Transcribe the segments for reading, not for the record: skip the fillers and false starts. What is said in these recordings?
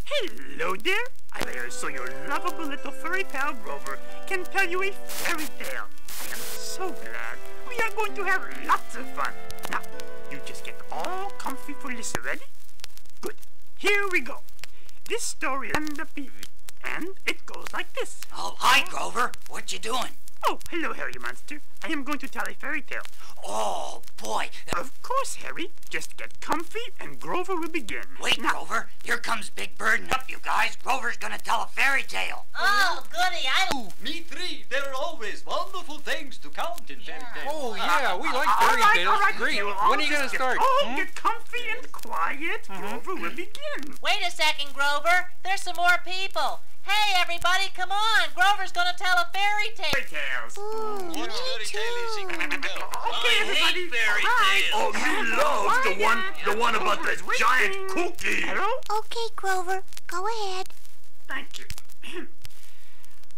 Hello there. I'm here so your lovable little furry pal Grover can tell you a fairy tale. I am so glad. We are going to have lots of fun. Now, you just get all comfy for listening. Ready? Good. Here we go. This story is And the Pea, and it goes like this. Oh, hi, Grover. What you doing? Oh, hello, Harry Monster. I am going to tell a fairy tale. Oh, boy. Of course, Harry. Just get comfy and Grover will begin. Wait, now, Grover. Here comes Big Bird and up, you guys. Grover's gonna tell a fairy tale. Oh, goody. Me three. There are always wonderful things to count in fairy tales. Oh, yeah, we like fairy tales. All right, Great. When are you going to start? Get comfy and quiet. Grover will begin. Wait a second, Grover. There's some more people. Hey, everybody, come on. Grover's going to tell a fairy tale. Fairy tales. What fairy tale is he going to tell? Okay, everybody. fairy Right. tales. Oh, me loves the one about the giant cookie. Hello? Okay, Grover, go ahead. Thank you.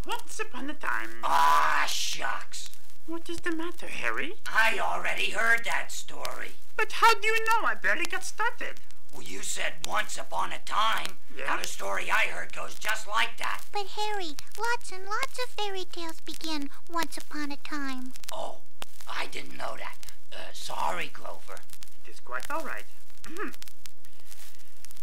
Once upon a time... Ah, shucks. What is the matter, Harry? I already heard that story. But how do you know? I barely got started. Well, you said once upon a time. Yeah? Now the story I heard goes just like that. But Harry, lots and lots of fairy tales begin once upon a time. Oh, I didn't know that. Sorry, Grover. It is quite all right.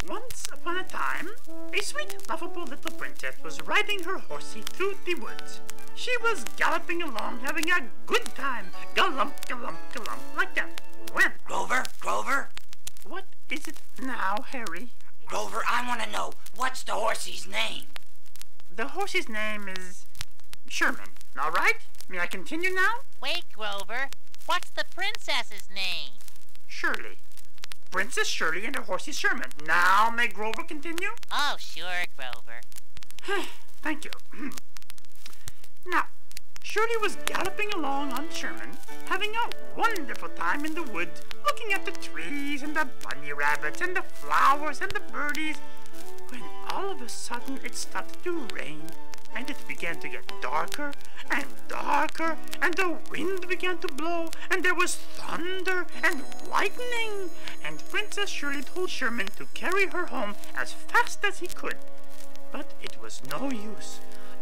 Once upon a time, a sweet, lovable little princess was riding her horsey through the woods. She was galloping along, having a good time. Galump, galump, galump, like that. When? Grover? What is it now, Harry? Grover, I want to know, what's the horsey's name? The horse's name is Sherman. All right? May I continue now? Wait, Grover. What's the princess's name? Shirley. Princess Shirley and her horsey Sherman. Now may Grover continue? Oh, sure, Grover. Thank you. Now, Shirley was galloping along on Sherman, having a wonderful time in the woods, looking at the trees and the bunny rabbits and the flowers and the birdies, when all of a sudden it started to rain, and it began to get darker and darker, and the wind began to blow, and there was thunder and lightning, and Princess Shirley told Sherman to carry her home as fast as he could. But it was no use.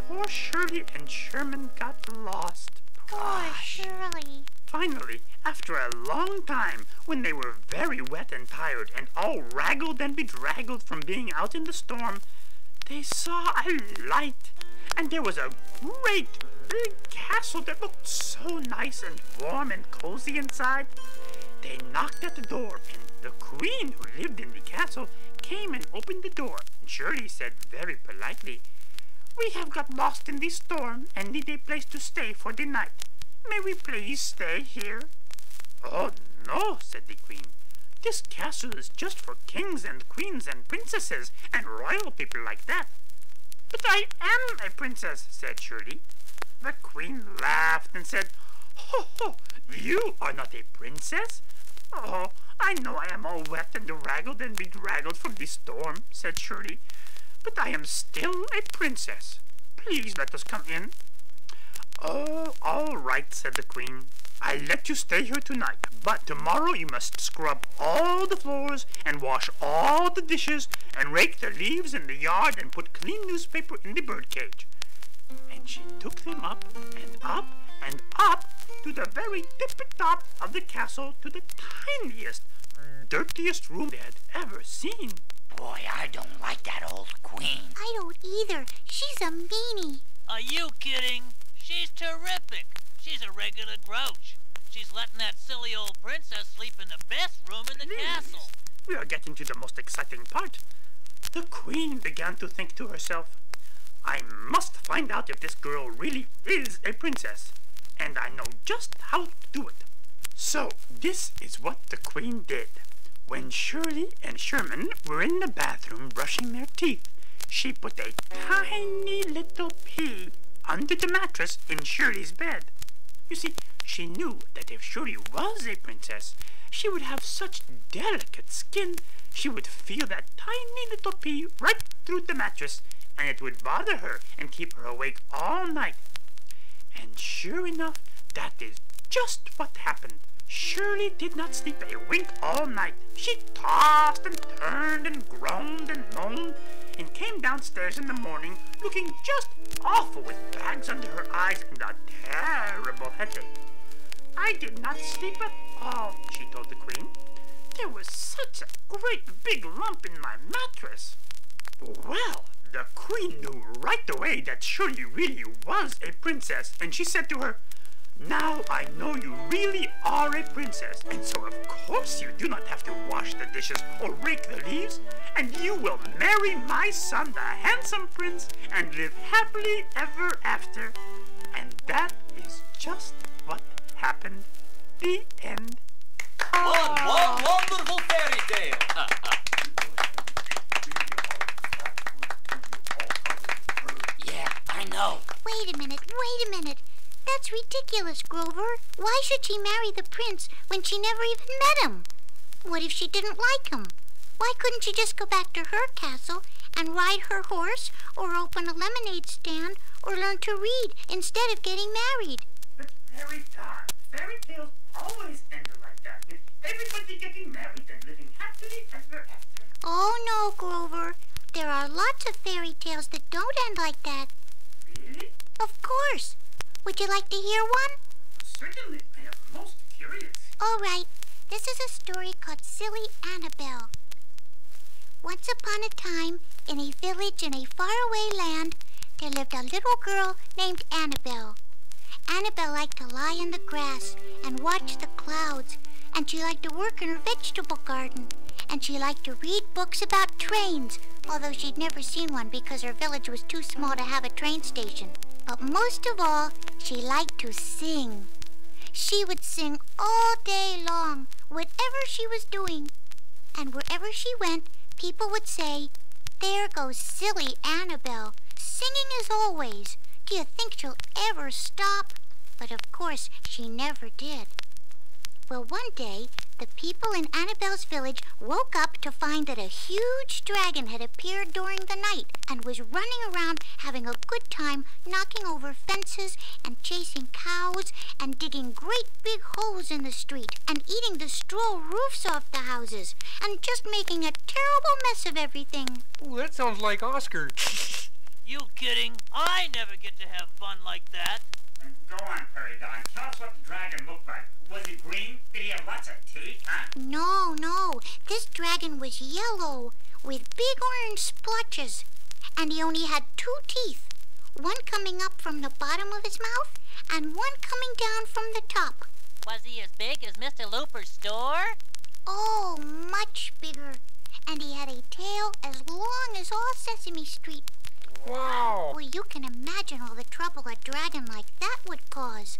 Poor Shirley and Sherman got lost. Poor Shirley. Finally, after a long time, when they were very wet and tired and all raggled and bedraggled from being out in the storm, they saw a light, and there was a great big castle that looked so nice and warm and cozy inside. They knocked at the door, and the queen who lived in the castle came and opened the door, and Shirley said very politely, "We have got lost in the storm and need a place to stay for the night. May we please stay here?" "Oh, no," said the queen. "This castle is just for kings and queens and princesses and royal people like that." "But I am a princess," said Shirley. The queen laughed and said, "Ho, ho, you are not a princess?" "Oh, I know I am all wet and raggled and bedraggled from the storm," said Shirley, "but I am still a princess. Please let us come in." "Oh, all right," said the queen. "I let you stay here tonight, but tomorrow you must scrub all the floors and wash all the dishes and rake the leaves in the yard and put clean newspaper in the birdcage." And she took them up and up and up to the very tippy-top of the castle, to the tiniest, dirtiest room they had ever seen. Boy, I don't like that old queen. I don't either. She's a meanie. Are you kidding? She's terrific. She's a regular grouch. She's letting that silly old princess sleep in the best room in the castle. We are getting to the most exciting part. The queen began to think to herself, "I must find out if this girl really is a princess, and I know just how to do it." So this is what the queen did. When Shirley and Sherman were in the bathroom brushing their teeth, she put a tiny little pea under the mattress in Shirley's bed. You see, she knew that if Shirley was a princess, she would have such delicate skin, she would feel that tiny little pea right through the mattress, and it would bother her and keep her awake all night. And sure enough, that is just what happened. Shirley did not sleep a wink all night. She tossed and turned and groaned and moaned, and came downstairs in the morning looking just awful with bags under her eyes and a terrible headache. "I did not sleep at all," she told the queen. "There was such a great big lump in my mattress." Well, the queen knew right away that Shirley really was a princess, and she said to her, "Now I know you really are a princess, and so of course you do not have to wash the dishes or rake the leaves, and you will marry my son, the handsome prince, and live happily ever after." And that is just what happened. The end. One wonderful fairy tale. Yeah, I know. Wait a minute. That's ridiculous, Grover. Why should she marry the prince when she never even met him? What if she didn't like him? Why couldn't she just go back to her castle and ride her horse, or open a lemonade stand, or learn to read instead of getting married? But fairy tales always end like that, with everybody getting married and living happily ever after. Oh no, Grover. There are lots of fairy tales that don't end like that. Really? Of course. Would you like to hear one? Certainly, I am most curious. All right. This is a story called Silly Annabelle. Once upon a time, in a village in a faraway land, there lived a little girl named Annabelle. Annabelle liked to lie in the grass and watch the clouds, and she liked to work in her vegetable garden, and she liked to read books about trains, although she'd never seen one because her village was too small to have a train station. But most of all, she liked to sing. She would sing all day long, whatever she was doing. And wherever she went, people would say, "There goes silly Annabelle, singing as always. Do you think she'll ever stop?" But of course, she never did. Well, one day, the people in Annabelle's village woke up to find that a huge dragon had appeared during the night and was running around having a good time knocking over fences and chasing cows and digging great big holes in the street and eating the straw roofs off the houses and just making a terrible mess of everything. Ooh, that sounds like Oscar. You kidding? I never get to have fun like that. And go on, Prairie Dawn. Tell us what the dragon looked like. Was it green? Did he have lots of teeth, huh? No. This dragon was yellow with big orange splotches. And he only had 2 teeth. One coming up from the bottom of his mouth and one coming down from the top. Was he as big as Mr. Looper's store? Oh, much bigger. And he had a tail as long as all Sesame Street. Wow. Well, you can imagine all the trouble a dragon like that would cause.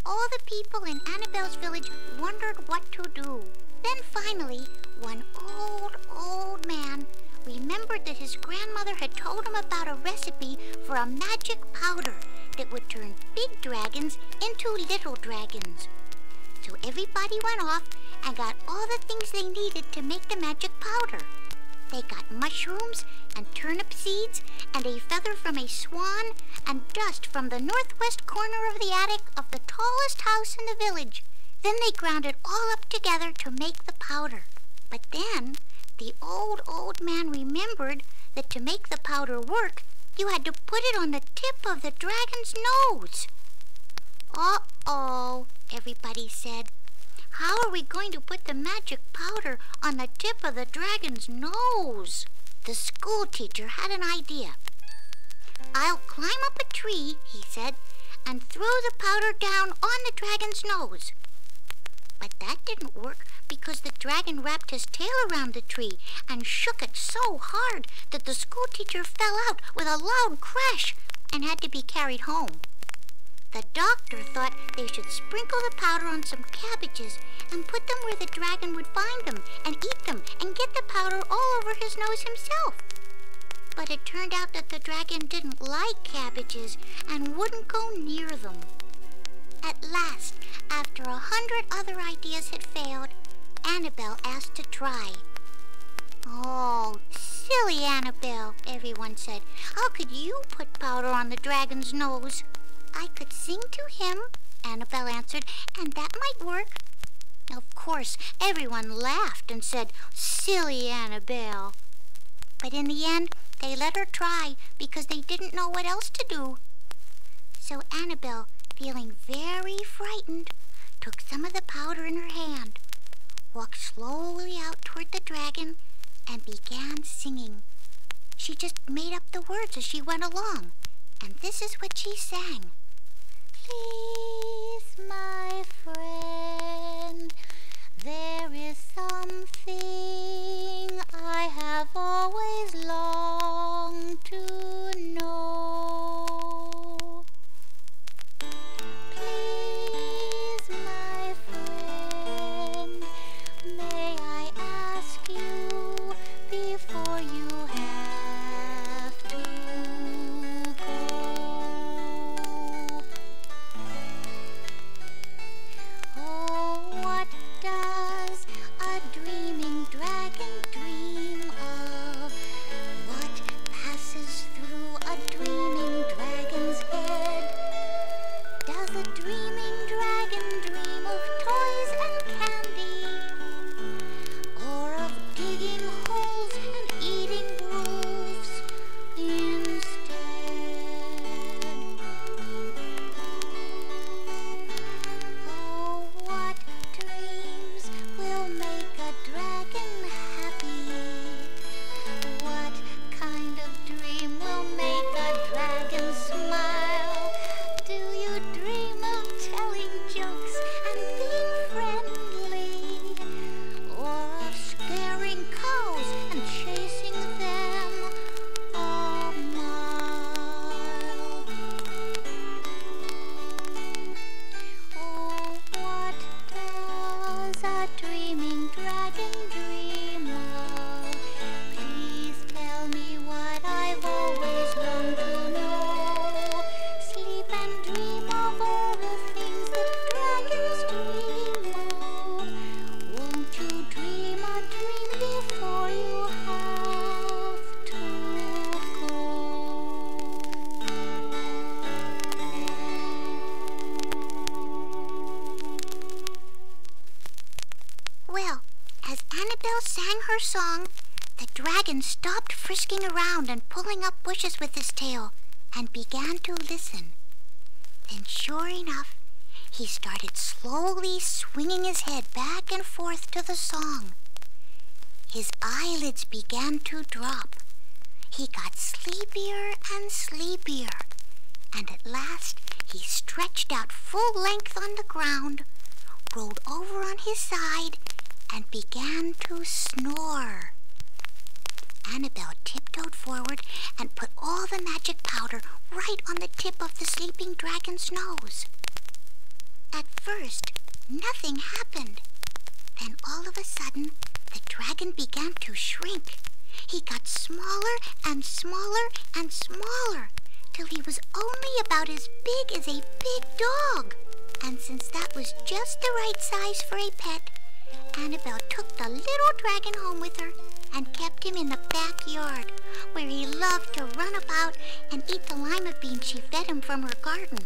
All the people in Annabelle's village wondered what to do. Then finally, one old man remembered that his grandmother had told him about a recipe for a magic powder that would turn big dragons into little dragons. So everybody went off and got all the things they needed to make the magic powder. They got mushrooms and turnip seeds and a feather from a swan and dust from the northwest corner of the attic of the tallest house in the village. Then they ground it all up together to make the powder. But then the old man remembered that to make the powder work, you had to put it on the tip of the dragon's nose. Uh-oh, everybody said. How are we going to put the magic powder on the tip of the dragon's nose? The school teacher had an idea. "I'll climb up a tree," he said, "and throw the powder down on the dragon's nose." But that didn't work because the dragon wrapped his tail around the tree and shook it so hard that the school teacher fell out with a loud crash and had to be carried home. The doctor thought they should sprinkle the powder on some cabbages and put them where the dragon would find them and eat them and get the powder all over his nose himself. But it turned out that the dragon didn't like cabbages and wouldn't go near them. At last, after 100 other ideas had failed, Annabelle asked to try. "Oh, silly Annabelle," everyone said. "How could you put powder on the dragon's nose?" "I could sing to him," Annabelle answered, "and that might work." Of course, everyone laughed and said, "Silly Annabelle." But in the end, they let her try because they didn't know what else to do. So Annabelle, feeling very frightened, took some of the powder in her hand, walked slowly out toward the dragon, and began singing. She just made up the words as she went along, and this is what she sang. Please, my friend, there is something I have always longed to know. Please, my friend, may I ask you before you have to go? Oh, what does a dreaming dragon dream of? What passes through a dreaming dragon's head? Does a dreaming dragon dream of toys and candy? Or of digging holes and eating roofs instead? Oh, what dreams will make a dragon happy? What kind of dream will make a dragon smile? Do you dream of telling jokes and being friendly? Or of scaring cows and chasing them a mile? Oh, what does a dreaming dragon dream of? Please tell me what I've always longed to know. Sleep and dream of all the things that dragons dream of. Won't you dream a dream before you have to go? Well, as Annabelle sang her song, the dragon stopped frisking around and pulling up bushes with his tail and began to listen. Then sure enough, he started slowly swinging his head back and forth to the song. His eyelids began to drop. He got sleepier and sleepier, and at last he stretched out full length on the ground, rolled over on his side, and began to snore. Annabelle tiptoed forward and put all the magic powder right on the tip of the sleeping dragon's nose. At first, nothing happened. Then all of a sudden, the dragon began to shrink. He got smaller and smaller and smaller, till he was only about as big as a big dog. And since that was just the right size for a pet, Annabelle took the little dragon home with her and kept him in the backyard, where he loved to run about and eat the lima beans she fed him from her garden.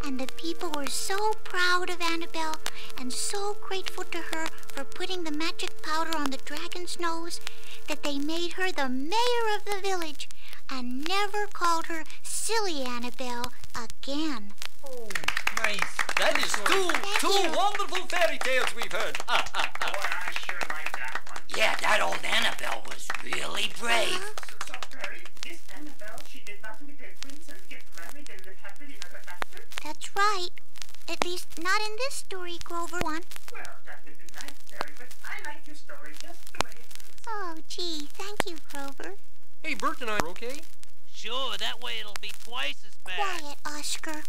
And the people were so proud of Annabelle and so grateful to her for putting the magic powder on the dragon's nose that they made her the mayor of the village and never called her Silly Annabelle again. Oh, nice. That is two wonderful fairy tales we've heard. Boy, I sure like that one. Yeah, that old Annabelle was really brave. So, Prairie, this Annabelle, she did not meet a prince and get married and live happily ever after? That's right. At least not in this story, Grover one. Well, that would be nice, Prairie, but I like your story just the way it is. Oh, gee, thank you, Grover. Hey, Bert and I are okay? Sure, that way it'll be twice as bad. Quiet, Oscar.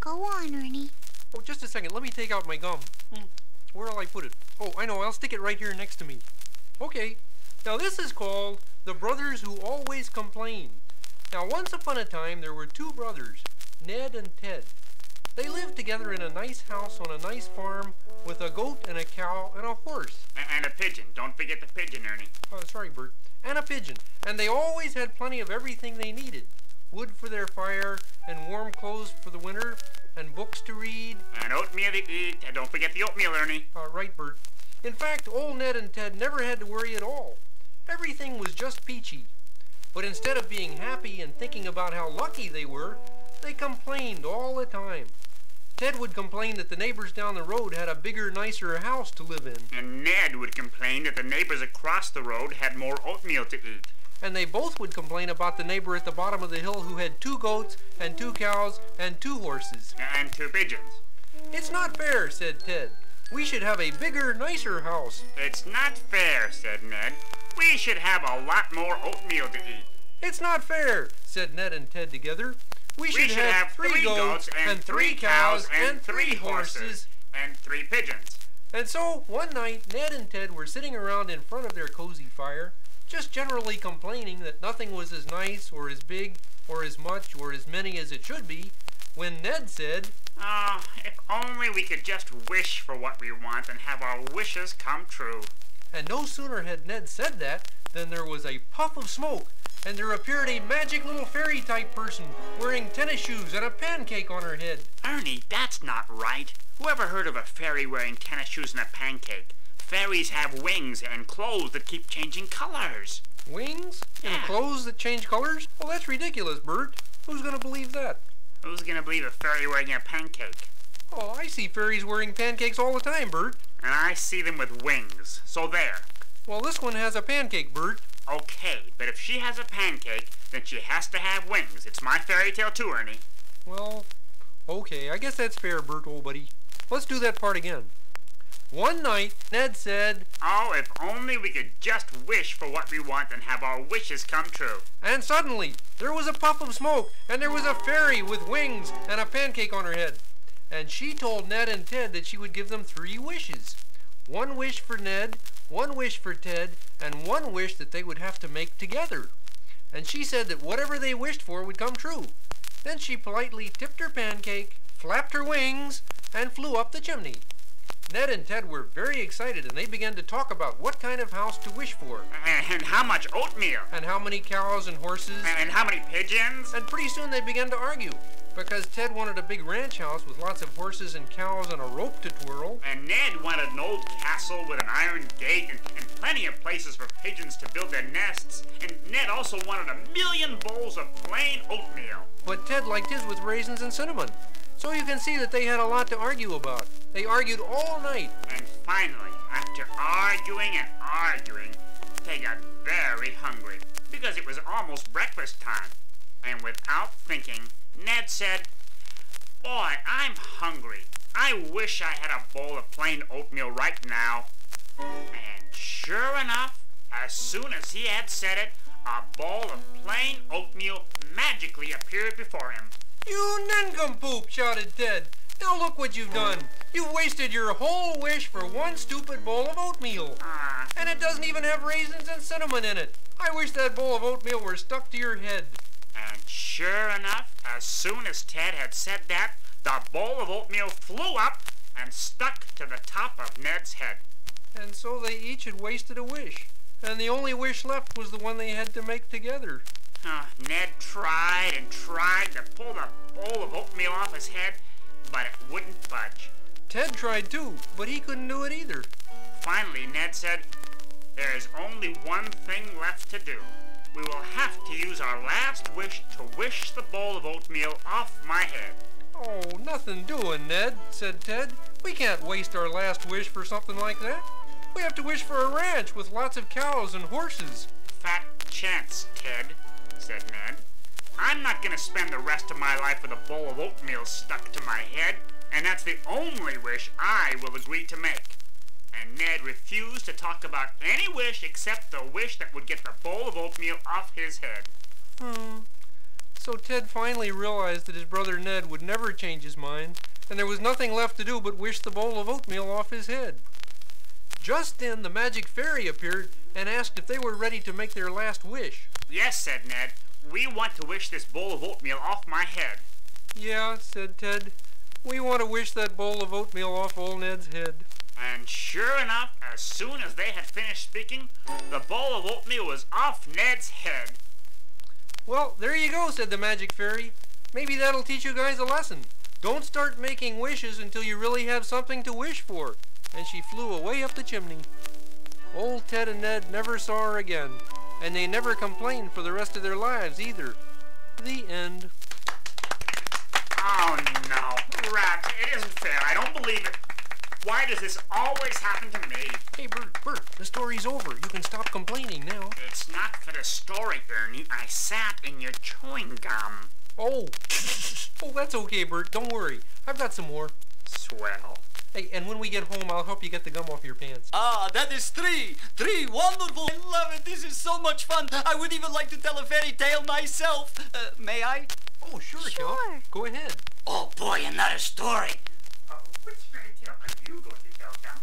Go on, Ernie. Oh, just a second. Let me take out my gum. Where'll I put it? Oh, I know. I'll stick it right here next to me. Okay. Now, this is called The Brothers Who Always Complain. Now, once upon a time, there were two brothers, Ned and Ted. They lived together in a nice house on a nice farm with a goat and a cow and a horse. And a pigeon. Don't forget the pigeon, Ernie. Oh, sorry, Bert. And a pigeon. And they always had plenty of everything they needed. Wood for their fire, and warm clothes for the winter, and books to read. And oatmeal to eat. And don't forget the oatmeal, Ernie. Right, Bert. In fact, old Ned and Ted never had to worry at all. everything was just peachy. But instead of being happy and thinking about how lucky they were, they complained all the time. Ted would complain that the neighbors down the road had a bigger, nicer house to live in. And Ned would complain that the neighbors across the road had more oatmeal to eat. And they both would complain about the neighbor at the bottom of the hill who had 2 goats and 2 cows and 2 horses. And 2 pigeons. It's not fair, said Ted. We should have a bigger, nicer house. It's not fair, said Ned. We should have a lot more oatmeal to eat. It's not fair, said Ned and Ted together. We should have 3 goats and 3 cows and 3 horses and 3 pigeons. And so, one night, Ned and Ted were sitting around in front of their cozy fire, just generally complaining that nothing was as nice or as big or as much or as many as it should be, when Ned said, "Oh, if only we could just wish for what we want and have our wishes come true." And no sooner had Ned said that than there was a puff of smoke, and there appeared a magic little fairy-type person wearing tennis shoes and a pancake on her head. Ernie, that's not right. Whoever heard of a fairy wearing tennis shoes and a pancake? Fairies have wings and clothes that keep changing colors. Wings? And clothes that change colors? Well, that's ridiculous, Bert. Who's going to believe that? Who's going to believe a fairy wearing a pancake? Oh, I see fairies wearing pancakes all the time, Bert. And I see them with wings, so there. Well, this one has a pancake, Bert. Okay, but if she has a pancake, then she has to have wings. It's my fairy tale too, Ernie. Well, okay, I guess that's fair, Bert, old buddy. Let's do that part again. One night, Ned said, "Oh, if only we could just wish for what we want and have our wishes come true." And suddenly, there was a puff of smoke, and there was a fairy with wings and a pancake on her head. And she told Ned and Ted that she would give them 3 wishes. 1 wish for Ned, 1 wish for Ted, and 1 wish that they would have to make together. And she said that whatever they wished for would come true. Then she politely tipped her pancake, flapped her wings, and flew up the chimney. Ned and Ted were very excited, and they began to talk about what kind of house to wish for. And how much oatmeal. And how many cows and horses. And how many pigeons. And pretty soon they began to argue, because Ted wanted a big ranch house with lots of horses and cows and a rope to twirl. And Ned wanted an old castle with an iron gate and plenty of places for pigeons to build their nests. And Ned also wanted 1,000,000 bowls of plain oatmeal. But Ted liked his with raisins and cinnamon. So you can see that they had a lot to argue about. They argued all night. And finally, after arguing and arguing, they got very hungry because it was almost breakfast time. And without thinking, Ned said, "Boy, I'm hungry. I wish I had a bowl of plain oatmeal right now." And sure enough, as soon as he had said it, a bowl of plain oatmeal magically appeared before him. "You nincompoop!" shouted Ted. "Now look what you've done. You've wasted your whole wish for 1 stupid bowl of oatmeal. And it doesn't even have raisins and cinnamon in it. I wish that bowl of oatmeal were stuck to your head." And sure enough, as soon as Ted had said that, the bowl of oatmeal flew up and stuck to the top of Ned's head. And so they each had wasted a wish. And the only wish left was the one they had to make together. Ned tried and tried to pull the bowl of oatmeal off his head, but it wouldn't budge. Ted tried too, but he couldn't do it either. Finally, Ned said, "There is only one thing left to do. We will have to use our last wish to wish the bowl of oatmeal off my head." "Oh, nothing doing, Ned," said Ted. "We can't waste our last wish for something like that. We have to wish for a ranch with lots of cows and horses." "Fat chance, Ted," said Ned. "I'm not going to spend the rest of my life with a bowl of oatmeal stuck to my head, and that's the only wish I will agree to make." And Ned refused to talk about any wish except the wish that would get the bowl of oatmeal off his head. So Ted finally realized that his brother Ned would never change his mind, and there was nothing left to do but wish the bowl of oatmeal off his head. Just then the magic fairy appeared and asked if they were ready to make their last wish. "Yes," said Ned. "We want to wish this bowl of oatmeal off my head." "Yeah," said Ted. "We want to wish that bowl of oatmeal off old Ned's head." And sure enough, as soon as they had finished speaking, the bowl of oatmeal was off Ned's head. "Well, there you go," said the magic fairy. "Maybe that'll teach you guys a lesson. Don't start making wishes until you really have something to wish for." And she flew away up the chimney. Old Ted and Ned never saw her again, and they never complained for the rest of their lives either. The end. Oh no, Rat, it isn't fair. I don't believe it. Why does this always happen to me? Hey, Bert, the story's over. You can stop complaining now. It's not for the story, Ernie. I sat in your chewing gum. Oh, oh, that's okay, Bert. Don't worry. I've got some more. Swell. Hey, and when we get home, I'll help you get the gum off your pants. Ah, that is three. Three, wonderful. I love it. This is so much fun. I would even like to tell a fairy tale myself. May I? Oh, sure, Sure. Count. Go ahead. Oh boy, another story. Which fairy tale are you going to tell, Count?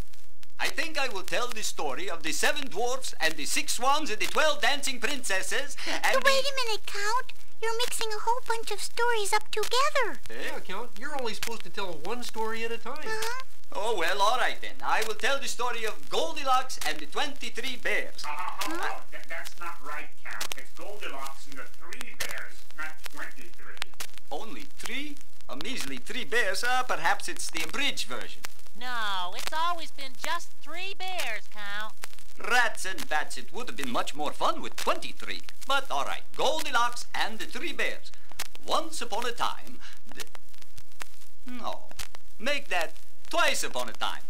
I think I will tell the story of the 7 dwarfs and the 6 swans and the 12 dancing princesses and Wait a minute, Count. You're mixing a whole bunch of stories up together. Yeah, Count. You're only supposed to tell one story at a time. Oh, well, all right then. I will tell the story of Goldilocks and the 23 bears. That's not right, Count. It's Goldilocks and the 3 bears, not 23. Only 3? A measly 3 bears? Perhaps it's the abridged version. No, it's always been just 3 bears, Count. Rats and bats, it would have been much more fun with 23. But all right, Goldilocks and the 3 bears. Once upon a time... No, make that twice upon a time.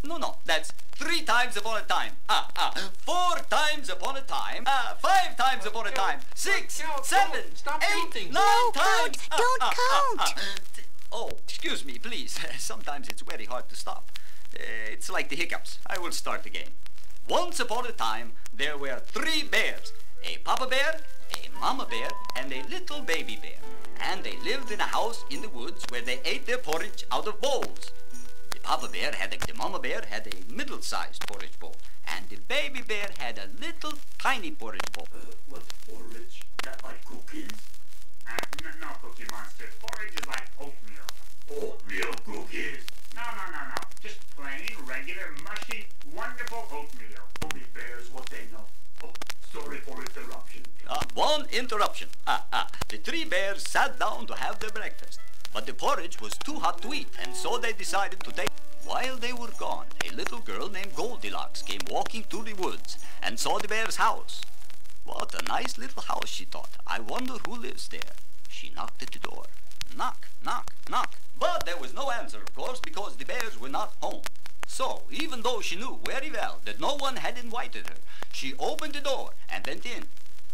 No, that's 3 times upon a time. 4 times upon a time. 5 times upon a time. 6, 7, 8, 9 times. Don't count. Oh, excuse me, please. Sometimes it's very hard to stop. It's like the hiccups. I will start again. Once upon a time, there were 3 bears. A papa bear, a mama bear, and a little baby bear. And they lived in a house in the woods where they ate their porridge out of bowls. The papa bear the mama bear had a middle-sized porridge bowl. And the baby bear had a little tiny porridge bowl. What's porridge? That like cookies? No, Cookie Monster. Porridge is like oatmeal. Oatmeal cookies? No. Just plain, regular, mushy, wonderful oatmeal. Only bears what they know. Oh, sorry for interruption. One interruption. The 3 bears sat down to have their breakfast. But the porridge was too hot to eat, and so they decided to take... While they were gone, a little girl named Goldilocks came walking through the woods and saw the bear's house. What a nice little house, she thought. I wonder who lives there. She knocked at the door. Knock, knock, knock. But there was no answer, of course, because the bears were not home. So, even though she knew very well that no one had invited her, she opened the door and went in.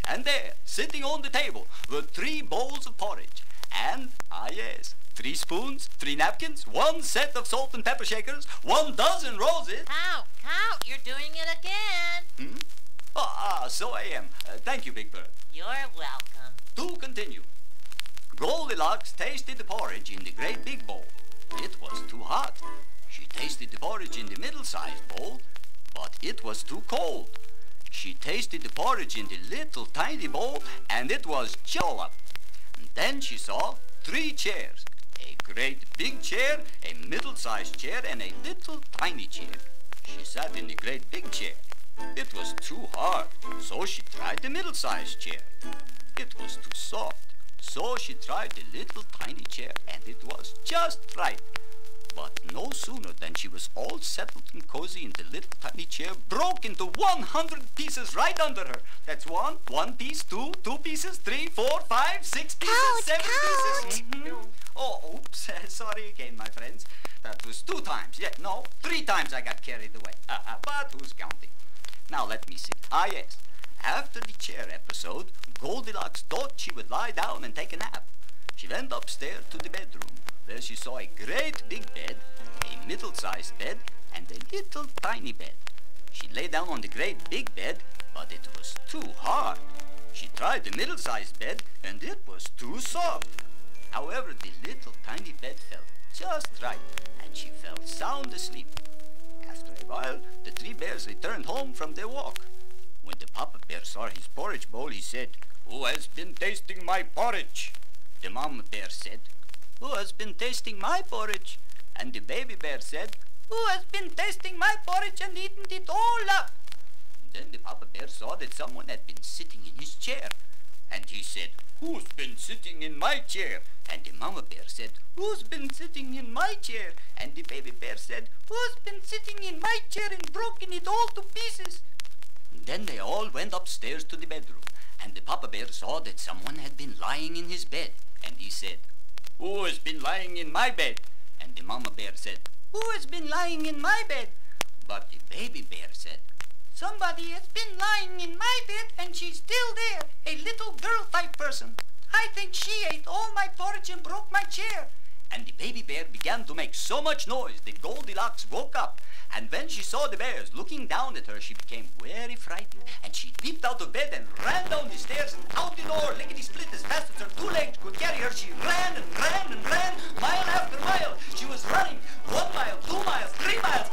And there, sitting on the table, were 3 bowls of porridge. And, yes, 3 spoons, 3 napkins, 1 set of salt and pepper shakers, 1 dozen roses. Count, you're doing it again. So I am. Thank you, Big Bird. You're welcome. To continue. Goldilocks tasted the porridge in the great big bowl. It was too hot. She tasted the porridge in the middle-sized bowl, but it was too cold. She tasted the porridge in the little tiny bowl, and it was chill up. Then she saw 3 chairs. A great big chair, a middle-sized chair, and a little tiny chair. She sat in the great big chair. It was too hard, so she tried the middle-sized chair. It was too soft, so she tried the little tiny chair, and it was just right. But no sooner than she was all settled and cozy in the little tiny chair, broke into 100 pieces right under her. That's 1 piece, 2 pieces, 3, 4, 5, 6 pieces, Count, 7 count. pieces. Oh, oops, sorry again, my friends. That was 2 times. Yeah, no, 3 times I got carried away. But who's counting? Now let me see. Yes. After the chair episode, Goldilocks thought she would lie down and take a nap. She went upstairs to the bedroom. There she saw a great big bed, a middle-sized bed, and a little tiny bed. She lay down on the great big bed, but it was too hard. She tried the middle-sized bed, and it was too soft. However, the little tiny bed felt just right, and she fell sound asleep. After a while, the 3 bears returned home from their walk. When the papa bear saw his porridge bowl, he said, "Who has been tasting my porridge?" The mama bear said, "Who has been tasting my porridge?" And the baby bear said, "Who has been tasting my porridge and eaten it all up?" Then the papa bear saw that someone had been sitting in his chair. And he said, "Who's been sitting in my chair?" And the mama bear said, "Who's been sitting in my chair?" And the baby bear said, "Who's been sitting in my chair and broken it all to pieces?" Then they all went upstairs to the bedroom, and the Papa Bear saw that someone had been lying in his bed, and he said, "Who has been lying in my bed?" And the Mama Bear said, "Who has been lying in my bed?" But the Baby Bear said, "Somebody has been lying in my bed, and she's still there, a little girl-type person. I think she ate all my porridge and broke my chair." And the Baby Bear began to make so much noise that Goldilocks woke up. And when she saw the bears looking down at her, she became very frightened. And she leaped out of bed and ran down the stairs and out the door, lickety-split, as fast as her 2 legs could carry her. She ran and ran and ran, mile after mile. She was running 1 mile, 2 miles, 3 miles.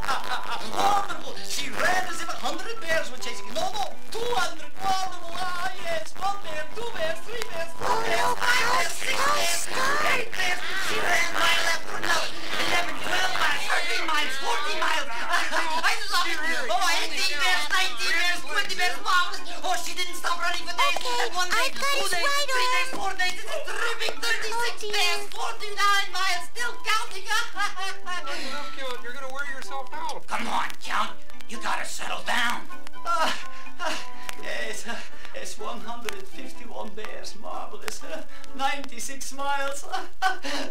Wonderful! She ran as if 100 bears were chasing her. No, 200. Wonderful! Ah, yes, 1 bear, 2 bears, 3 bears, 4 bears, 5 bears, 6 bears, 8 bears. She ran mile after another. 11, 12 miles, 13 miles, 14 miles. I love it. Oh, 18 bears, 19 bears, 20 bears, marvelous. Oh, she didn't stop running for days. Okay, And 1 day, I've got 2 his days, right 3 days, arm. 4 days. It's a terrific 36 bears, 49 miles, still counting. Enough, Count. You're gonna wear yourself out. Come on, Count. You gotta settle down. Yes, it's 151 bears, marvelous. 96 miles,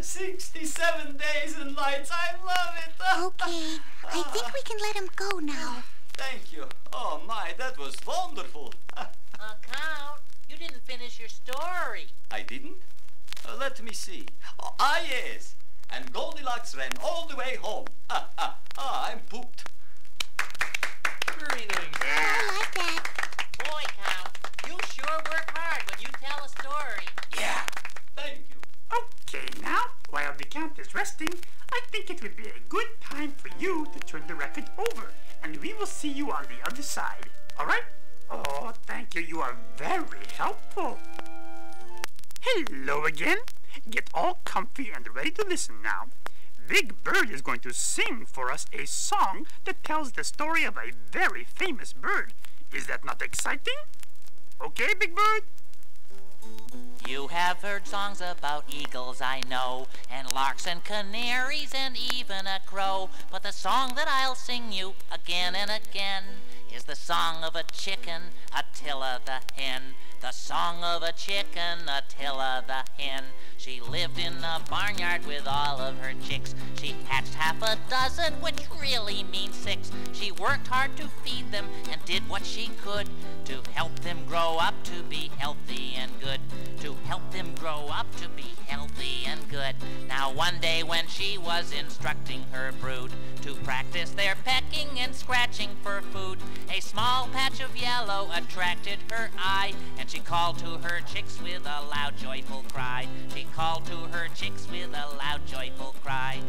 67 days and nights. I love it. Okay, I think we can let him go now. Thank you. Oh my, that was wonderful. Count, you didn't finish your story. I didn't? Let me see. Oh, yes. And Goldilocks ran all the way home. I'm pooped. Very nice. I like that. Boy, Count, you sure work hard when you tell a story. Yeah. Thank you. Okay, now, while the Count is resting, I think it would be a good time for you to turn the record over, and we will see you on the other side. All right? Oh, thank you. You are very helpful. Hello again. Get all comfy and ready to listen now. Big Bird is going to sing for us a song that tells the story of a very famous bird. Is that not exciting? Okay, Big Bird? You have heard songs about eagles, I know, and larks and canaries and even a crow. But the song that I'll sing you again and again is the song of a chicken, Attila the Hen. The song of a chicken, Attila the Hen. She lived in a barnyard with all of her chicks. She hatched half a dozen, which really means 6. She worked hard to feed them and did what she could to help them grow up to be healthy and good. To help them grow up to be healthy and good. Now one day when she was instructing her brood to practice their pecking and scratching for food, a small patch of yellow attracted her eye, and she called to her chicks with a loud joyful cry. She called to her chicks with a loud joyful cry.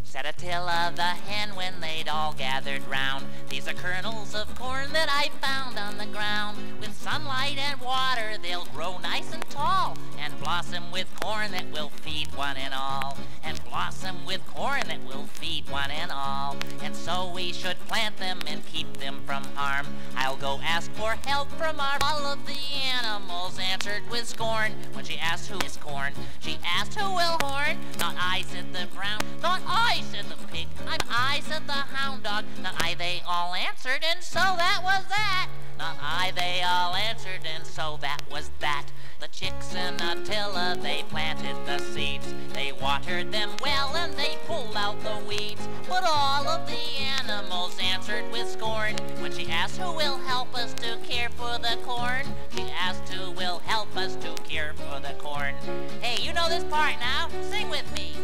Said Attila the Hen when they'd all gathered round, "These are kernels of corn that I found on the ground. With sunlight and water they'll grow nice and tall, and blossom with corn that will feed one and all. And blossom with corn that will feed one and all. And so we should plant them and keep them from harm. I'll go ask for help from our..." All of the animals answered with scorn. When she asked who is corn, she asked who will horn. "Not I," said the brown. "Not I," said the pig. "I," said the hound dog. "Not I," they all answered, and so that was that. "Not I," they all answered, and so that was that. The chicks and Attila, they planted the seeds. They watered them well and they pulled out the weeds. But all of the animals answered with scorn. When she asked who will help us to care for the corn, she asked who will help us to care for the corn. Hey, you know this part now? Sing with me.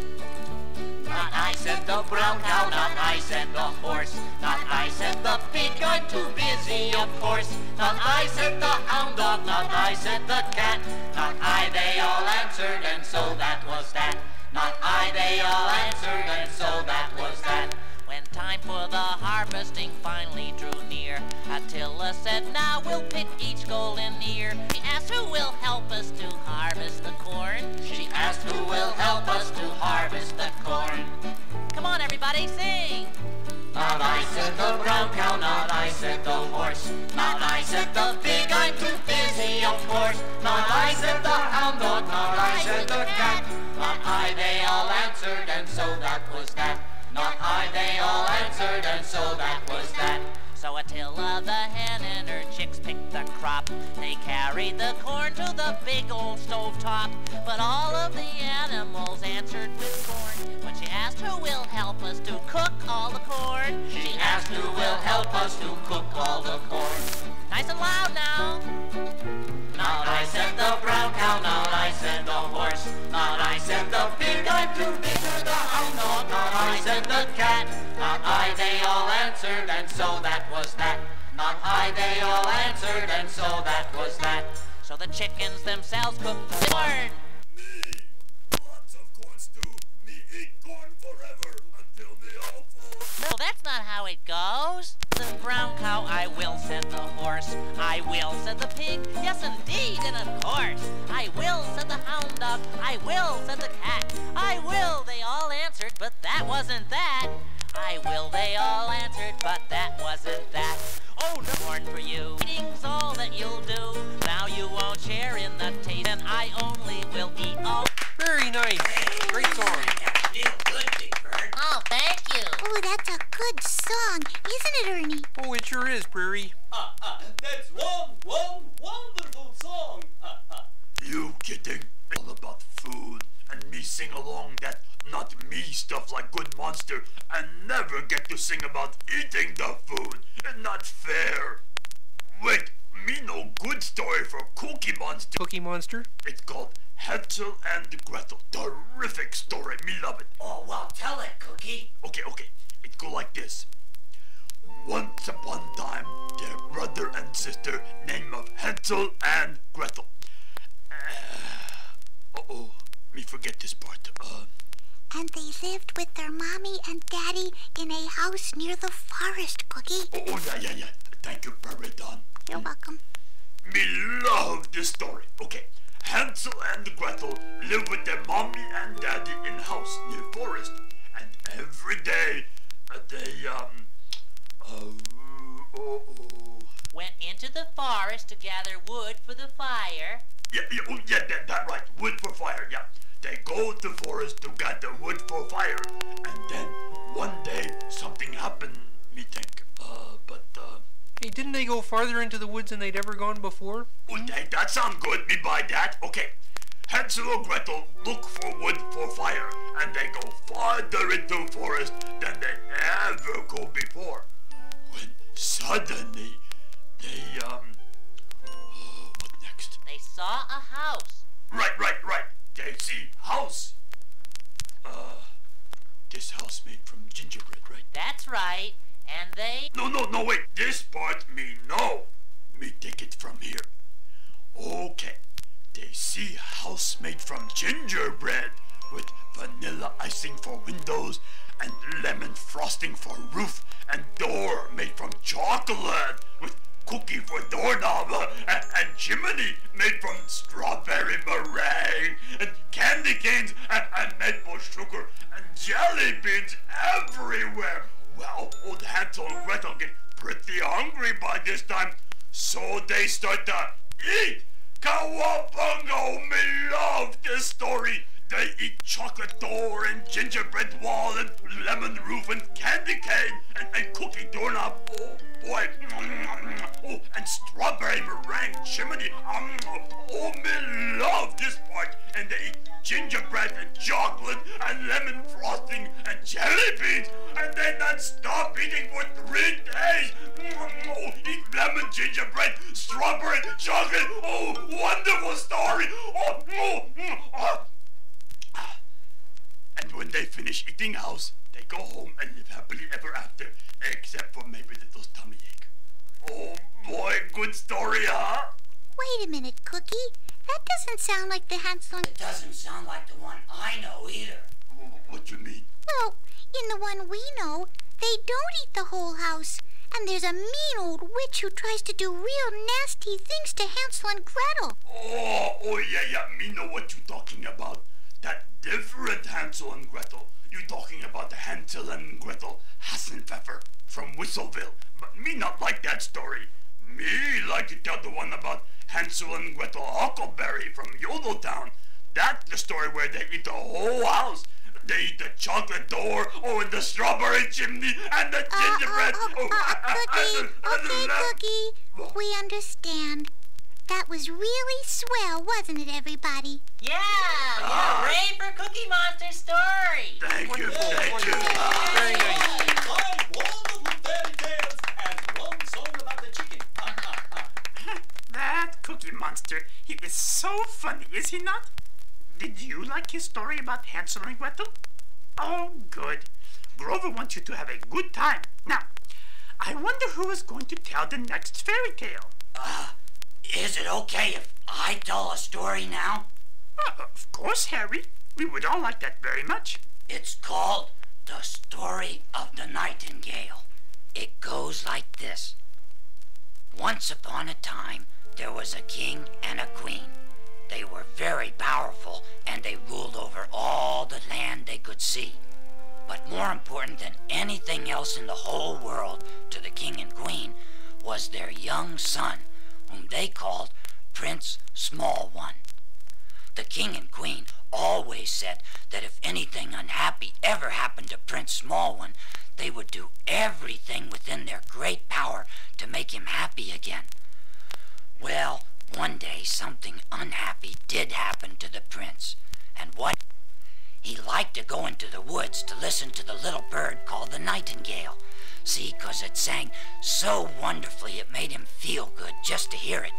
Not I, said the brown cow, not I, said the horse. Not I, said the pig, I'm too busy, of course. Not I, said the hound dog, not I, said the cat. Not I, they all answered, and so that was that. Not I, they all answered, and so that was that. When time for the harvesting finally drew near, Attila said, "Now we'll pick each golden ear." She asked who will help us to harvest the corn. She asked who will help us to harvest the corn. Come on, everybody, sing! Not I, said the brown cow, not I, said the horse. Not I, said the pig, I'm too busy, of course. Not I, said the hound dog, not I, said the cat. Not I, they all answered, and so that was that. Not I, they all answered, and so that was that. So Attila the Hen and her chicks picked the crop. They carried the corn to the big old stove top. But all of the animals answered with scorn when she asked who will help us to cook all the corn. She asked who will help us to cook all the corn. Nice and loud now. Not I said the brown cow, not I said the horse, not I said the pig, I'm too big for the hound dog, not I said the cat, not I, they all answered, and so that was that. Not I, they all answered, and so that was that. So the chickens themselves cooked the corn. Me, lots of corn stew. Me eat corn forever until me all fall. No, that's not how it goes. The brown cow, I will, said the horse. I will, said the pig. Yes, indeed, and of course. I will, said the hound dog. I will, said the cat. I will, they all answered, but that wasn't that. I will, they all answered, but that wasn't that. Oh, no corn for you. Eating's all that you'll do. Now you won't share in the taste, and I only will eat all. Very nice. Great song. Feel good, Big Bird. Oh, thank you. Oh, that's a good song, isn't it, Ernie? Oh, it sure is, Prairie. That's one wonderful song. You kidding? All about food and me sing along that not me stuff like Good Monster and never get to sing about eating the food. Not fair. Wait, me no good story for Cookie Monster. Cookie Monster? It's called Hansel and Gretel. Terrific story. Me love it. Oh, well, tell it, Cookie. Okay. It go like this. Once upon a time, their brother and sister named of Hansel and Gretel. Me forget this part. And they lived with their mommy and daddy in a house near the forest, Cookie. Yeah. Thank you, Prairie Don. You're welcome. Me love this story. Okay, Hansel and Gretel live with their mommy and daddy in a house near forest, and every day they Went into the forest to gather wood for the fire. that right. Wood for fire. Yeah, they go to the forest to gather wood for fire, and then one day something happened. Me think, Hey, didn't they go farther into the woods than they'd ever gone before? Hey, that sounds good. Me buy that. Okay. Hansel and Gretel look for wood for fire, and they go farther into the forest than they ever go before. When suddenly, they, what next? They saw a house. Right. They see house. This house made from gingerbread, right? That's right. And they... No, wait. This part me know. Me take it from here. Okay. They see house made from gingerbread with vanilla icing for windows and lemon frosting for roof and door made from chocolate with cookie for doorknob and chimney made from strawberry meringue and candy canes and maple sugar and jelly beans everywhere. Well, old Hansel and Gretel get pretty hungry by this time, so they start to eat. Cowabunga, me love this story. They eat chocolate door and gingerbread wall and lemon roof and candy cane and cookie doorknob. Oh boy. Oh, and strawberry meringue chimney. Oh, me love this part. And they eat gingerbread and chocolate and lemon frosting and jelly beans. And they not stop eating for 3 days. Oh, eat lemon gingerbread, strawberry, chocolate. Oh, wonderful story. And when they finish eating house, they go home and live happily ever after, except for maybe little tummy ache. Oh boy, good story, huh? Wait a minute, Cookie. That doesn't sound like the Hansel and... It doesn't sound like the one I know either. What you mean? Well, in the one we know, they don't eat the whole house. And there's a mean old witch who tries to do real nasty things to Hansel and Gretel. Oh yeah, me know what you talking about. That different Hansel and Gretel. You talking about the Hansel and Gretel Hassenpfeffer from Whistleville. But me not like that story. Me like to tell the one about Hansel and Gretel Huckleberry from Yodeltown. That's the story where they eat the whole house. They eat the chocolate door, oh, and the strawberry chimney, and the gingerbread. Cookie, okay, Cookie. We understand. That was really swell, wasn't it, everybody? Yeah, hooray for Cookie Monster's story. Thank you, thank you. Very nice. Five wonderful fairy tales and one song about the chicken. That Cookie Monster, he is so funny, is he not? Did you like his story about Hansel and Gretel? Oh, good. Grover wants you to have a good time. Now, I wonder who is going to tell the next fairy tale. Is it okay if I tell a story now? Of course, Harry. We would all like that very much. It's called The Story of the Nightingale. It goes like this. Once upon a time, there was a king and a queen. They were very powerful, and they ruled over all the land they could see. But more important than anything else in the whole world to the king and queen was their young son, whom they called Prince Small One. The king and queen always said that if anything unhappy ever happened to Prince Small One, they would do everything within their great power to make him happy again. Well, one day something unhappy did happen to the prince, and what? He liked to go into the woods to listen to the little bird called the Nightingale. See, 'cause it sang so wonderfully it made him feel good just to hear it.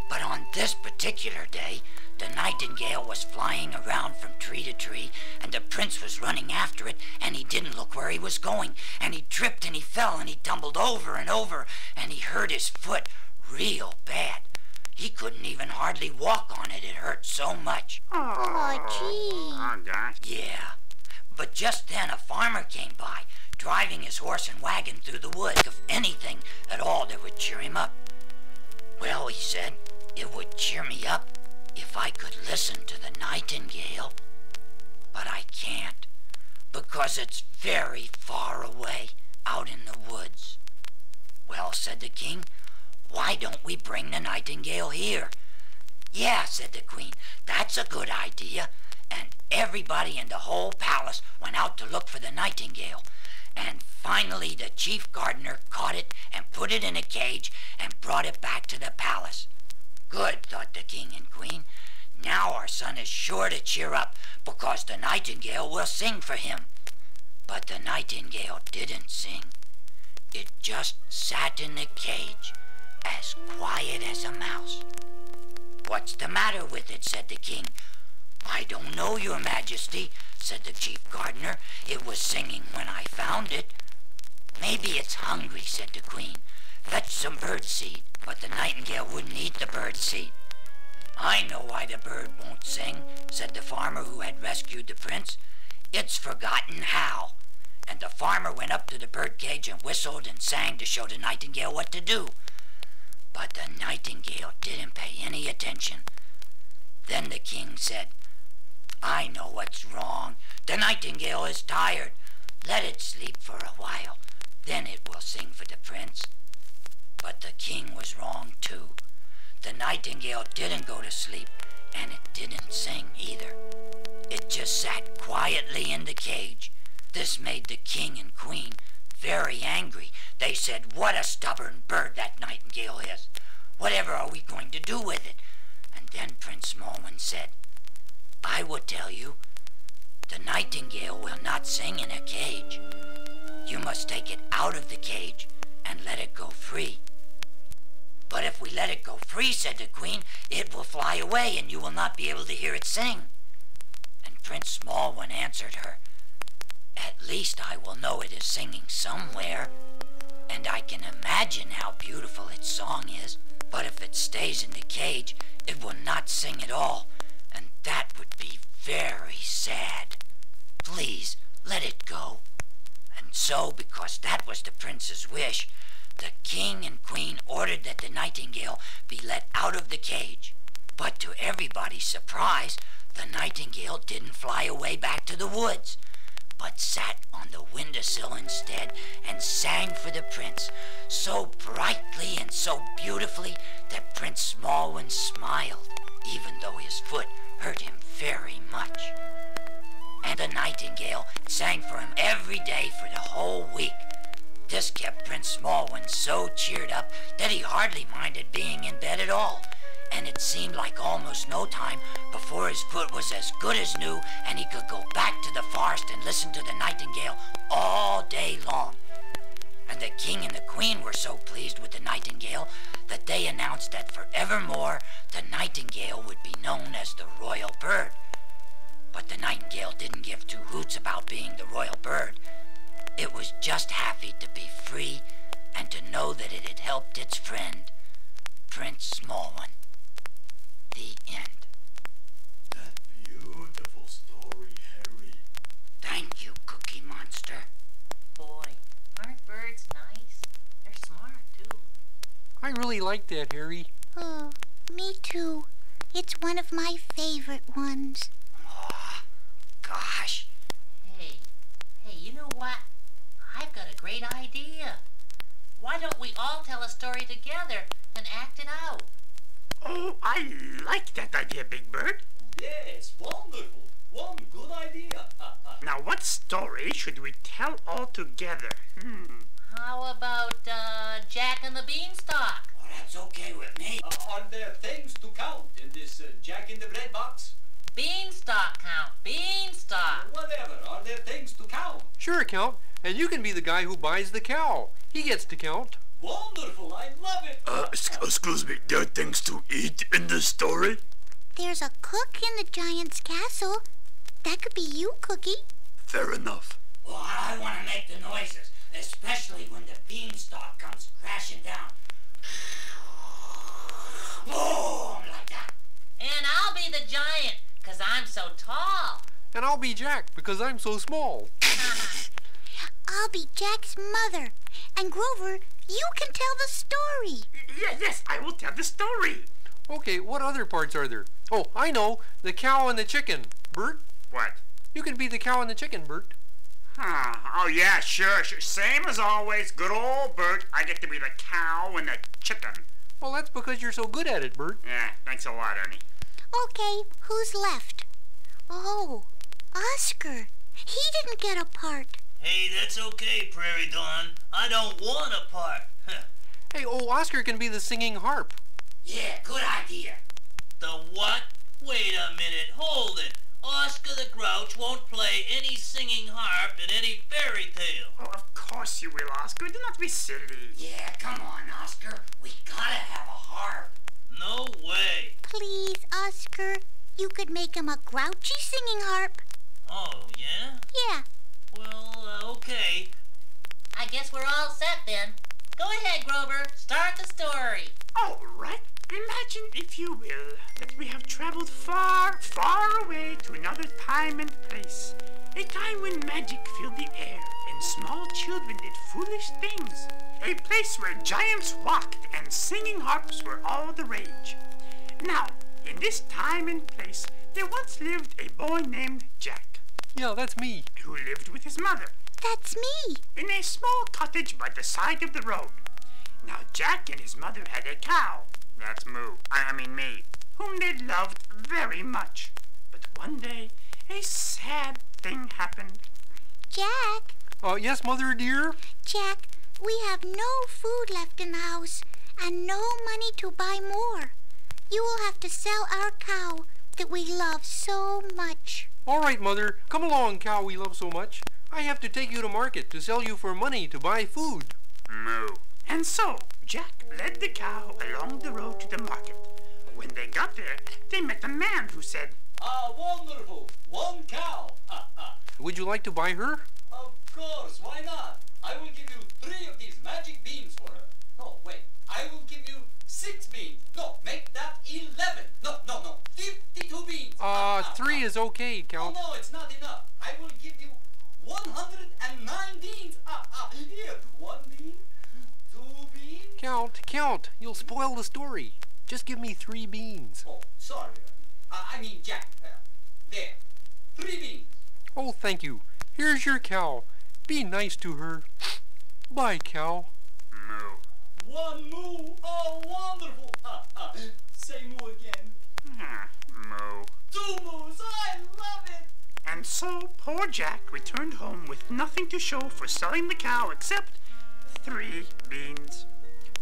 But on this particular day, the Nightingale was flying around from tree to tree, and the prince was running after it, and he didn't look where he was going, and he tripped and he fell and he tumbled over and over, and he hurt his foot real bad. He couldn't even hardly walk on it, it hurt so much. Oh, gee. Oh, gosh. Yeah, but just then a farmer came by, driving his horse and wagon through the woods, if anything at all that would cheer him up. Well, he said, it would cheer me up if I could listen to the Nightingale. But I can't, because it's very far away out in the woods. Well, said the king, why don't we bring the Nightingale here? Yeah, said the queen, that's a good idea. And everybody in the whole palace went out to look for the Nightingale. And finally the chief gardener caught it and put it in a cage and brought it back to the palace. Good, thought the king and queen. Now our son is sure to cheer up, because the Nightingale will sing for him. But the Nightingale didn't sing. It just sat in the cage, as quiet as a mouse. What's the matter with it? Said the king. I don't know, your majesty, said the chief gardener. It was singing when I found it. Maybe it's hungry, said the queen. Fetch some bird seed. But the Nightingale wouldn't eat the bird seed. I know why the bird won't sing, said the farmer who had rescued the prince. It's forgotten how. And the farmer went up to the bird cage and whistled and sang to show the Nightingale what to do. But the Nightingale didn't pay any attention. Then the king said, I know what's wrong. The Nightingale is tired. Let it sleep for a while. Then it will sing for the prince. But the king was wrong too. The Nightingale didn't go to sleep, and it didn't sing either. It just sat quietly in the cage. This made the king and queen very angry. They said, what a stubborn bird that Nightingale is. Whatever are we going to do with it? And then Prince Small One said, I will tell you, the Nightingale will not sing in a cage. You must take it out of the cage and let it go free. But if we let it go free, said the queen, it will fly away and you will not be able to hear it sing. And Prince Small One answered her, at least I will know it is singing somewhere, and I can imagine how beautiful its song is. But if it stays in the cage, it will not sing at all, and that would be very sad. Please, let it go. And so, because that was the prince's wish, the king and queen ordered that the Nightingale be let out of the cage. But to everybody's surprise, the Nightingale didn't fly away back to the woods, but sat on the windowsill instead and sang for the prince so brightly and so beautifully that Prince Small One smiled, even though his foot hurt him very much. And the Nightingale and so cheered up that he hardly minded being in bed at all. And it seemed like almost no time before his foot was as good as new and he could go back to the forest and listen to the nightingale all day long. And the king and the queen were so pleased with the nightingale that they announced that forevermore the nightingale would be known as the royal bird. But the nightingale didn't give two hoots about being the royal bird. It was just happy to be free and to know that it had helped its friend, Prince Smallone. The end. That beautiful story, Harry. Thank you, Cookie Monster. Boy, aren't birds nice? They're smart, too. I really like that, Harry. Oh, me too. It's one of my favorite ones. Aw, gosh. Hey, you know what? I've got a great idea. Why don't we all tell a story together and act it out? Oh, I like that idea, Big Bird. Yes, wonderful. One good idea. Now, what story should we tell all together? How about, Jack and the Beanstalk? Oh, that's okay with me. Are there things to count in this Jack in the Bread box? Beanstalk count, Beanstalk. Whatever. Are there things to count? Sure, Count. And you can be the guy who buys the cow. He gets to count. Wonderful. I love it. Excuse me, there are things to eat in this story? There's a cook in the giant's castle. That could be you, Cookie. Fair enough. Well, I want to make the noises, especially when the beanstalk comes crashing down. Boom, like that. And I'll be the giant, 'cause I'm so tall. And I'll be Jack because I'm so small. I'll be Jack's mother. And Grover, you can tell the story. Yes, I will tell the story. Okay, what other parts are there? Oh, I know. The cow and the chicken. Bert? What? You can be the cow and the chicken, Bert. Oh, yeah, sure. Same as always. Good old Bert. I get to be the cow and the chicken. Well, that's because you're so good at it, Bert. Yeah, thanks a lot, Ernie. Okay, who's left? Oh, Oscar. He didn't get a part. Hey, that's okay, Prairie Dawn. I don't want a part. Hey, Oscar can be the singing harp. Yeah, good idea. The what? Wait a minute, hold it. Oscar the Grouch won't play any singing harp in any fairy tale. Oh, of course you will, Oscar. Do not be silly. Yeah, come on, Oscar. We gotta have a harp. No way. Please, Oscar. You could make him a grouchy singing harp. Oh, yeah? Yeah. Well, okay. I guess we're all set then. Go ahead, Grover. Start the story. All right. Imagine, if you will, that we have traveled far, far away to another time and place. A time when magic filled the air and small children did foolish things. A place where giants walked and singing harps were all the rage. Now, in this time and place, there once lived a boy named Jack. Yeah, that's me. Who lived with his mother. That's me. In a small cottage by the side of the road. Now, Jack and his mother had a cow. That's me, whom they loved very much. But one day, a sad thing happened. Jack. Yes, Mother dear? Jack, we have no food left in the house and no money to buy more. You will have to sell our cow that we love so much. All right, Mother. Come along, cow we love so much. I have to take you to market to sell you for money to buy food. Moo. And so, Jack led the cow along the road to the market. When they got there, they met a man who said, Wonderful. One cow. Would you like to buy her? Of course, why not? I will give you 3 of these magic beans for her. No, wait. I will give you 6 beans. No, make that 11. No. 52 beans. 3 is okay, Count. No, it's not enough. I will give you 109 beans. Here, 1 bean, 2 beans. Count. You'll spoil the story. Just give me 3 beans. Oh, sorry. I mean Jack. There. 3 beans. Oh, thank you. Here's your cow. Be nice to her. Bye, cow. Moo. 1 moo. Oh, wonderful. Say moo again. Moo. 2 moos. I love it. And so poor Jack returned home with nothing to show for selling the cow except 3 beans.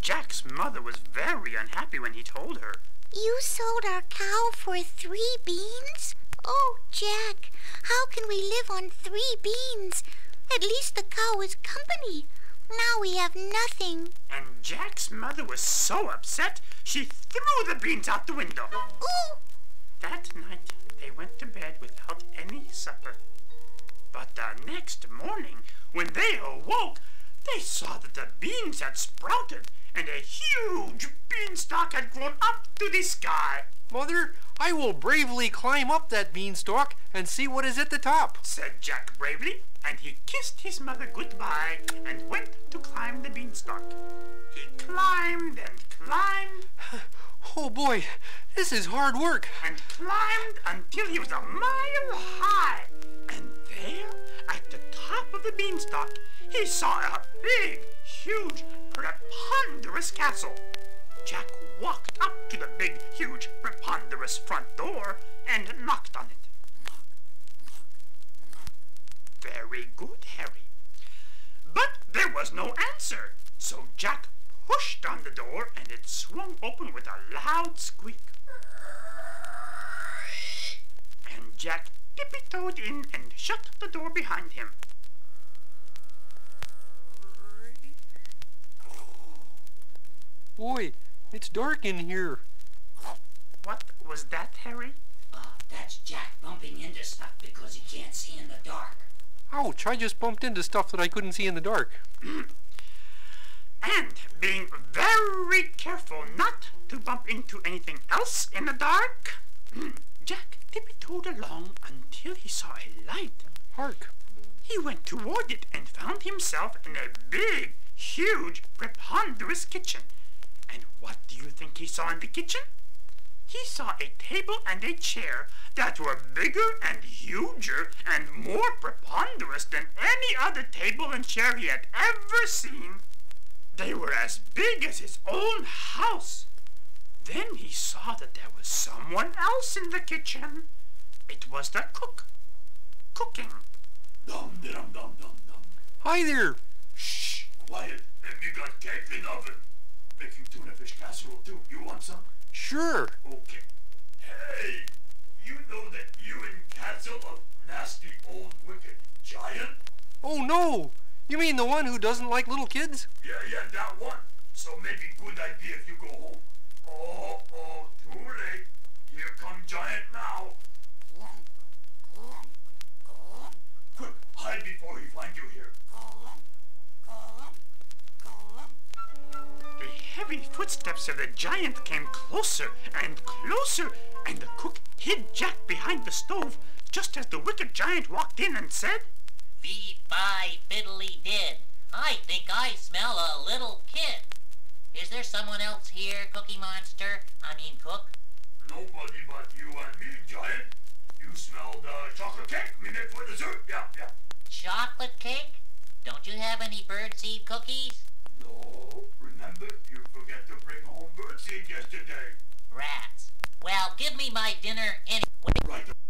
Jack's mother was very unhappy when he told her. You sold our cow for 3 beans? Oh, Jack, how can we live on 3 beans? At least the cow is company. Now we have nothing. And Jack's mother was so upset, she threw the beans out the window. Ooh! That night, they went to bed without any supper. But the next morning, when they awoke, they saw that the beans had sprouted and a huge beanstalk had grown up to the sky. Mother, I will bravely climb up that beanstalk and see what is at the top, said Jack bravely, and he kissed his mother goodbye and went to climb the beanstalk. He climbed and climbed. Oh boy, this is hard work. And climbed until he was a mile high. And there, at the top of the beanstalk, he saw a big, huge, preponderous castle. Jack walked up to the big, huge, preponderous front door and knocked on it. Very good, Harry. But there was no answer, so Jack pushed on the door and it swung open with a loud squeak. And Jack tippy-toed in and shut the door behind him. Boy, it's dark in here. What was that, Harry? That's Jack bumping into stuff because he can't see in the dark. Ouch, I just bumped into stuff that I couldn't see in the dark. And being very careful not to bump into anything else in the dark, Jack tippy-toed along until he saw a light. Hark. He went toward it and found himself in a big, huge, preponderous kitchen. And what do you think he saw in the kitchen? He saw a table and a chair that were bigger and huger and more preponderous than any other table and chair he had ever seen. They were as big as his own house. Then he saw that there was someone else in the kitchen. It was the cook, cooking. Dum-de-dum-dum-dum-dum. Hi there. Shh, quiet. Have you got cake in the oven? Making tuna fish casserole too. You want some? Sure. Okay. Hey, you know that you and Hansel of nasty old wicked giant? Oh no! You mean the one who doesn't like little kids? Yeah, that one. So maybe good idea if you go home. Oh, too late. Here come Giant now. Quick, hide before he finds you here. The heavy footsteps of the giant came closer and closer, and the cook hid Jack behind the stove just as the wicked giant walked in and said, Fee-fi-fiddly-did. I think I smell a little kid. Is there someone else here, Cookie Monster? I mean, Cook? Nobody but you and me, Giant. You smell the chocolate cake we made for dessert. Yeah. Chocolate cake? Don't you have any birdseed cookies? No, remember, you forgot to bring home birdseed yesterday. Rats. Well, give me my dinner anyway. Right